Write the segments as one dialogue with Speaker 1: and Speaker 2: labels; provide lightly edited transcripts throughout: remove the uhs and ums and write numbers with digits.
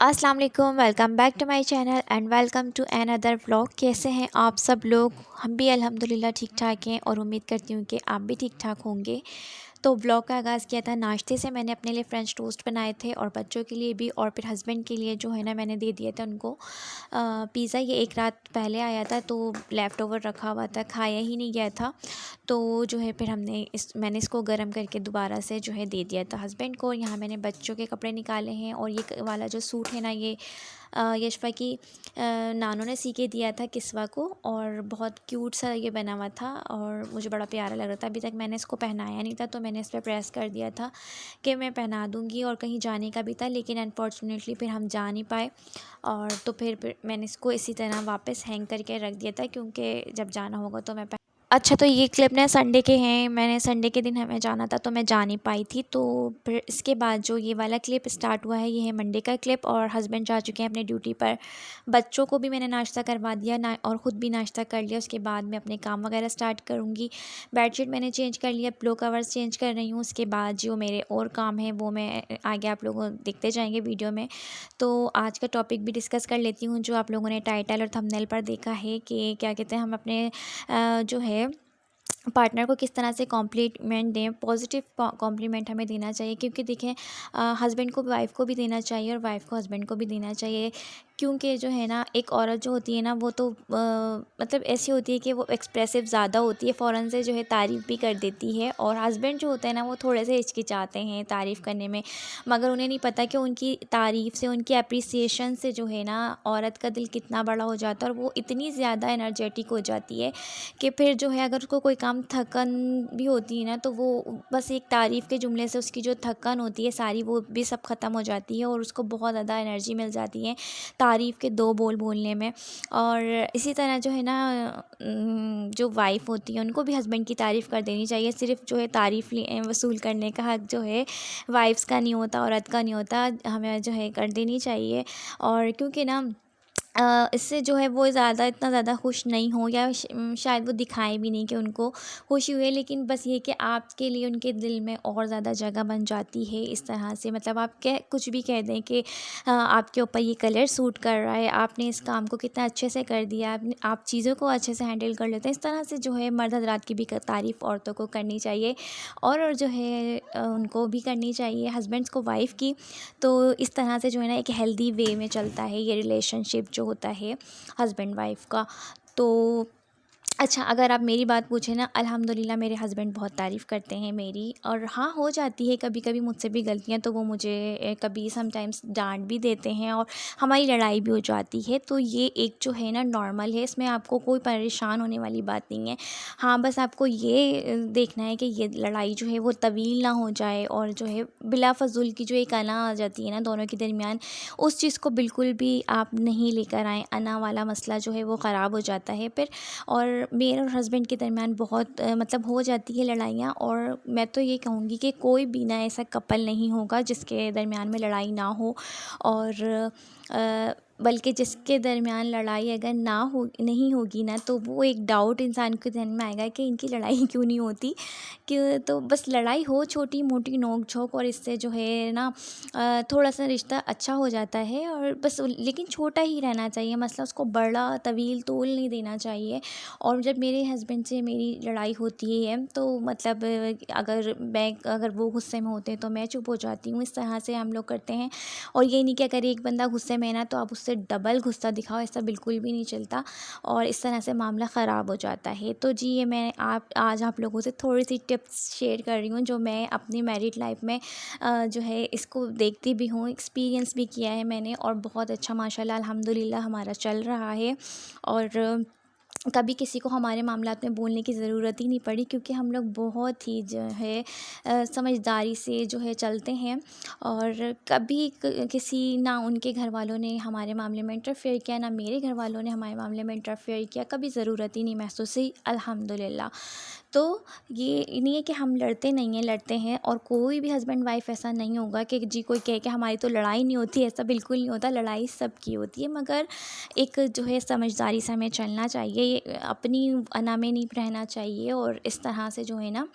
Speaker 1: अस्सलाम वालेकुम, welcome back to my channel and welcome to another vlog. कैसे हैं आप सब लोग? हम भी अल्हम्दुलिल्लाह ठीक ठाक हैं और उम्मीद करती हूँ कि आप भी ठीक ठाक होंगे। तो व्लॉग का आगाज़ किया था नाश्ते से। मैंने अपने लिए फ्रेंच टोस्ट बनाए थे और बच्चों के लिए भी, और फिर हस्बैंड के लिए जो है ना मैंने दे दिया था उनको पिज़्ज़ा। ये एक रात पहले आया था तो लेफ़्ट ओवर रखा हुआ था, खाया ही नहीं गया था। तो जो है फिर मैंने इसको गर्म करके दोबारा से जो है दे दिया था हस्बैंड को। यहाँ मैंने बच्चों के कपड़े निकाले हैं और ये वाला जो सूट है ना, ये यशफ़ा की नानों ने सी के दिया था किस्वा को, और बहुत क्यूट सा ये बना हुआ था और मुझे बड़ा प्यारा लग रहा था। अभी तक मैंने इसको पहनाया नहीं था तो मैंने इस पर प्रेस कर दिया था कि मैं पहना दूँगी, और कहीं जाने का भी था लेकिन अनफॉर्चुनेटली फिर हम जा नहीं पाए। और तो फिर मैंने इसको इसी तरह वापस हैंग करके रख दिया था, क्योंकि जब जाना होगा तो मैं अच्छा, तो ये क्लिप ना संडे के हैं। मैंने संडे के दिन हमें जाना था तो मैं जा नहीं पाई थी। तो फिर इसके बाद जो ये वाला क्लिप स्टार्ट हुआ है, ये है मंडे का क्लिप, और हस्बैंड जा चुके हैं अपने ड्यूटी पर। बच्चों को भी मैंने नाश्ता करवा दिया ना, और ख़ुद भी नाश्ता कर लिया। उसके बाद मैं अपने काम वगैरह स्टार्ट करूँगी। बेडशीट मैंने चेंज कर लिया, पिलो कवर्स चेंज कर रही हूँ। उसके बाद जो मेरे और काम हैं वो मैं आगे आप लोगों देखते जाएंगे वीडियो में। तो आज का टॉपिक भी डिस्कस कर लेती हूँ, जो आप लोगों ने टाइटल और थंबनेल पर देखा है कि क्या कहते हैं, हम अपने जो है पार्टनर को किस तरह से कॉम्प्लीमेंट दें। पॉजिटिव कॉम्प्लीमेंट हमें देना चाहिए, क्योंकि देखें हस्बैंड को वाइफ़ को भी देना चाहिए और वाइफ़ को हस्बैंड को भी देना चाहिए। क्योंकि जो है ना, एक औरत जो होती है ना वो तो मतलब ऐसी होती है कि वो एक्सप्रेसिव ज़्यादा होती है, फ़ौरन से जो है तारीफ़ भी कर देती है। और हस्बैंड जो होते हैं ना वो थोड़े से हिचकिचाते हैं तारीफ़ करने में, मगर उन्हें नहीं पता कि उनकी तारीफ़ से, उनकी एप्रिसिएशन से जो है ना औरत का दिल कितना बड़ा हो जाता है, और वो इतनी ज़्यादा एनर्जेटिक हो जाती है कि फिर जो है अगर उसको कोई काम थकन भी होती है ना, तो वो बस एक तारीफ़ के जुमले से उसकी जो थकन होती है सारी वो भी सब ख़त्म हो जाती है, और उसको बहुत ज़्यादा एनर्जी मिल जाती है तारीफ़ के दो बोल बोलने में। और इसी तरह जो है ना जो वाइफ़ होती है उनको भी हस्बैंड की तारीफ़ कर देनी चाहिए। सिर्फ़ जो है तारीफ़ वसूल करने का हक़ जो है वाइफ़्स का नहीं होता, औरत का नहीं होता, हमें जो है कर देनी चाहिए। और क्योंकि ना इससे जो है वो इतना ज़्यादा खुश नहीं हो, या शायद वो दिखाएँ भी नहीं कि उनको खुशी हुई है, लेकिन बस ये कि आपके लिए उनके दिल में और ज़्यादा जगह बन जाती है इस तरह से। मतलब आप कुछ भी कह दें कि आपके ऊपर ये कलर सूट कर रहा है, आपने इस काम को कितना अच्छे से कर दिया, आप चीज़ों को अच्छे से हैंडल कर लेते हैं। इस तरह से जो है मर्द हज़रात की भी तारीफ़ औरतों को करनी चाहिए, और जो है उनको भी करनी चाहिए हस्बैंड्स को वाइफ़ की। तो इस तरह से जो है ना एक हेल्दी वे में चलता है ये रिलेशनशिप जो होता है हस्बैंड वाइफ़ का। तो अच्छा, अगर आप मेरी बात पूछें ना, अल्हम्दुलिल्लाह मेरे हस्बैंड बहुत तारीफ़ करते हैं मेरी। और हाँ, हो जाती है कभी कभी मुझसे भी गलतियाँ, तो वो मुझे कभी समटाइम्स डांट भी देते हैं और हमारी लड़ाई भी हो जाती है। तो ये एक जो है ना नॉर्मल है, इसमें आपको कोई परेशान होने वाली बात नहीं है। हाँ, बस आपको ये देखना है कि ये लड़ाई जो है वो तवील ना हो जाए, और जो है बिला फजूल की जो एक अना आ जाती है ना दोनों के दरमियान, उस चीज़ को बिल्कुल भी आप नहीं लेकर आएँ। अना वाला मसला जो है वो ख़राब हो जाता है फिर। और मेरे और हस्बैंड के दरमियान बहुत मतलब हो जाती है लड़ाइयाँ, और मैं तो ये कहूँगी कि कोई भी ना ऐसा कपल नहीं होगा जिसके दरमियान में लड़ाई ना हो। और बल्कि जिसके दरमियान लड़ाई अगर ना हो नहीं होगी ना, तो वो एक डाउट इंसान के ध्यान में आएगा कि इनकी लड़ाई क्यों नहीं होती। कि तो बस लड़ाई हो छोटी मोटी नोक झोंक, और इससे जो है ना थोड़ा सा रिश्ता अच्छा हो जाता है, और बस लेकिन छोटा ही रहना चाहिए मसला, उसको बड़ा तवील तूल नहीं देना चाहिए। और जब मेरे हस्बैंड से मेरी लड़ाई होती है तो मतलब अगर वो गुस्से में होते हैं तो मैं चुप हो जाती हूँ। इस तरह से हम लोग करते हैं। और ये नहीं कि अगर एक बंदा गुस्से में है ना तो आप उससे डबल गुस्सा दिखाओ, ऐसा बिल्कुल भी नहीं चलता, और इस तरह से मामला ख़राब हो जाता है। तो जी, ये मैं आज आप लोगों से थोड़ी सी टिप्स शेयर कर रही हूँ, जो मैं अपनी मैरिड लाइफ में जो है इसको देखती भी हूँ, एक्सपीरियंस भी किया है मैंने, और बहुत अच्छा माशाल्लाह अल्हम्दुलिल्लाह हमारा चल रहा है। और कभी किसी को हमारे मामलात में बोलने की ज़रूरत ही नहीं पड़ी, क्योंकि हम लोग बहुत ही जो है समझदारी से जो है चलते हैं। और कभी किसी ना उनके घर वालों ने हमारे मामले में इंटरफेयर किया, ना मेरे घर वालों ने हमारे मामले में इंटरफेयर किया, कभी ज़रूरत ही नहीं महसूस हुई अल्हम्दुलिल्लाह। तो ये नहीं है कि हम लड़ते नहीं हैं, लड़ते हैं, और कोई भी हस्बैंड वाइफ ऐसा नहीं होगा कि जी कोई कहे कि हमारी तो लड़ाई नहीं होती, ऐसा बिल्कुल नहीं होता। लड़ाई सबकी होती है, मगर एक जो है समझदारी से हमें चलना चाहिए, ये अपनी अना में नहीं रहना चाहिए, और इस तरह से जो है ना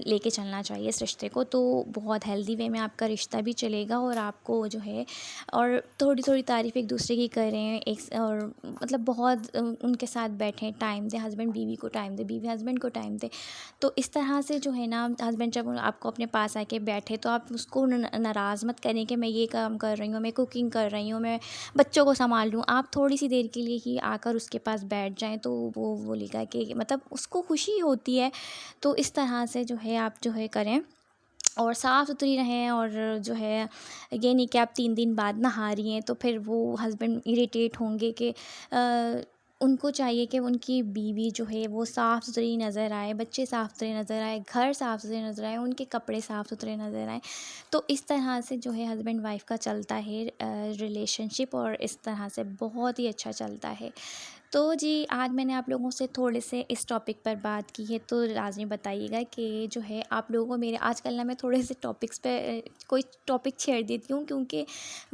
Speaker 1: लेके चलना चाहिए इस रिश्ते को। तो बहुत हेल्दी वे में आपका रिश्ता भी चलेगा, और आपको जो है और थोड़ी थोड़ी तारीफ़ एक दूसरे की करें, एक और मतलब बहुत उनके साथ बैठें, टाइम दें, हस्बैंड बीवी को टाइम दे, बीवी हस्बैंड को टाइम दे। तो इस तरह से जो है ना हस्बैंड जब आपको अपने पास आके बैठे तो आप उसको नाराज़ मत करें कि मैं ये काम कर रही हूँ, मैं कुकिंग कर रही हूँ, मैं बच्चों को संभाल लूँ। आप थोड़ी सी देर के लिए ही आकर उसके पास बैठ जाएं, तो वो बोलेगा कि मतलब उसको खुशी होती है। तो इस तरह से जो है आप जो है करें, और साफ़ सुथरी रहें, और जो है ये नहीं कि आप 3 दिन बाद नहा रही हैं तो फिर वो हस्बैंड इरिटेट होंगे कि उनको चाहिए कि उनकी बीवी जो है वो साफ़ सुथरी नज़र आए, बच्चे साफ़ सुथरे नज़र आए, घर साफ़ सुथरे नज़र आए, उनके कपड़े साफ़ सुथरे नज़र आएँ। तो इस तरह से जो है हस्बैंड वाइफ़ का चलता है रिलेशनशिप, और इस तरह से बहुत ही अच्छा चलता है। तो जी, आज मैंने आप लोगों से थोड़े से इस टॉपिक पर बात की है, तो लाज़मी बताइएगा कि जो है आप लोगों को मेरे आजकल ना मैं थोड़े से टॉपिक्स पे कोई टॉपिक छेड़ देती हूँ, क्योंकि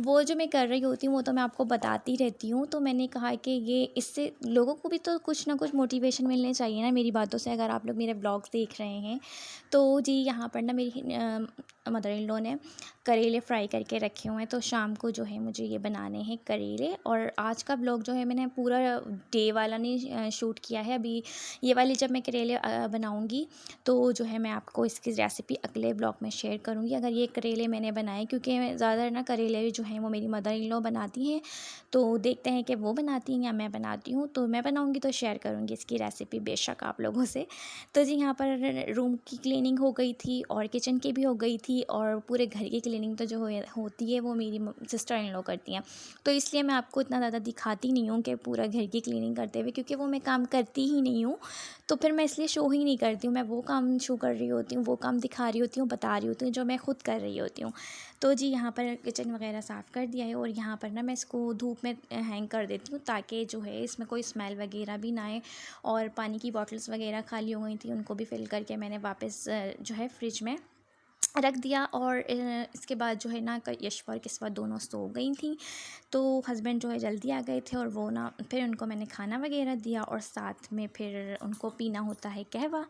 Speaker 1: वो जो मैं कर रही होती हूँ वो तो मैं आपको बताती रहती हूँ। तो मैंने कहा कि ये इससे लोगों को भी तो कुछ ना कुछ मोटिवेशन मिलने चाहिए ना मेरी बातों से, अगर आप लोग मेरे ब्लॉग्स देख रहे हैं। तो जी, यहाँ पर ना मेरी मदर इन लॉ ने करेले फ्राई करके रखे हुए हैं, तो शाम को जो है मुझे ये बनाने हैं करेले। और आज का ब्लॉग जो है मैंने पूरा डे वाला नहीं शूट किया है, अभी ये वाली जब मैं करेले बनाऊंगी तो जो है मैं आपको इसकी रेसिपी अगले ब्लॉग में शेयर करूंगी। अगर ये करेले मैंने बनाए, क्योंकि ज़्यादा ना करेले जो हैं वो मेरी मदर इन लॉ बनाती हैं, तो देखते हैं कि वो बनाती हैं या मैं बनाती हूँ। तो मैं बनाऊँगी तो शेयर करूँगी इसकी रेसिपी बेशक आप लोगों से। तो जी, यहाँ पर रूम की क्लीनिंग हो गई थी, और किचन की भी हो गई थी, और पूरे घर की क्लीनिंग तो जो होती है वो मेरी सिस्टर इन लॉ करती हैं। तो इसलिए मैं आपको इतना ज़्यादा दिखाती नहीं हूँ कि पूरा घर की क्लीनिंग करते हुए, क्योंकि वो मैं काम करती ही नहीं हूँ। तो फिर मैं इसलिए शो ही नहीं करती हूँ, मैं वो काम शो कर रही होती हूँ, वो काम दिखा रही होती हूँ, बता रही होती हूँ जो मैं खुद कर रही होती हूँ। तो जी, यहाँ पर किचन वगैरह साफ़ कर दिया है, और यहाँ पर ना मैं इसको धूप में हैंग कर देती हूँ, ताकि जो है इसमें कोई स्मेल वगैरह भी ना आए। और पानी की बॉटल्स वगैरह खाली हो गई थी, उनको भी फिल करके मैंने वापस जो है फ्रिज में रख दिया। और इसके बाद जो है ना यशवा और किस्वा दोनों सो गई थी। तो हस्बैंड जो है जल्दी आ गए थे, और वो ना फिर उनको मैंने खाना वगैरह दिया, और साथ में फिर उनको पीना होता है कहवा।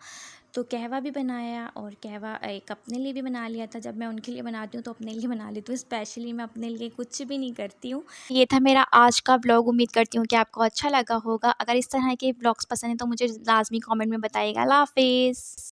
Speaker 1: तो कहवा भी बनाया, और कहवा एक अपने लिए भी बना लिया था। जब मैं उनके लिए बनाती हूँ तो अपने लिए बना लेती हूँ, स्पेशली मैं अपने लिए कुछ भी नहीं करती हूँ। ये था मेरा आज का ब्लॉग, उम्मीद करती हूँ कि आपको अच्छा लगा होगा। अगर इस तरह के ब्लॉग्स पसंद है तो मुझे लाजमी कमेंट में बताइएगा। अल्लाह हाफिज़।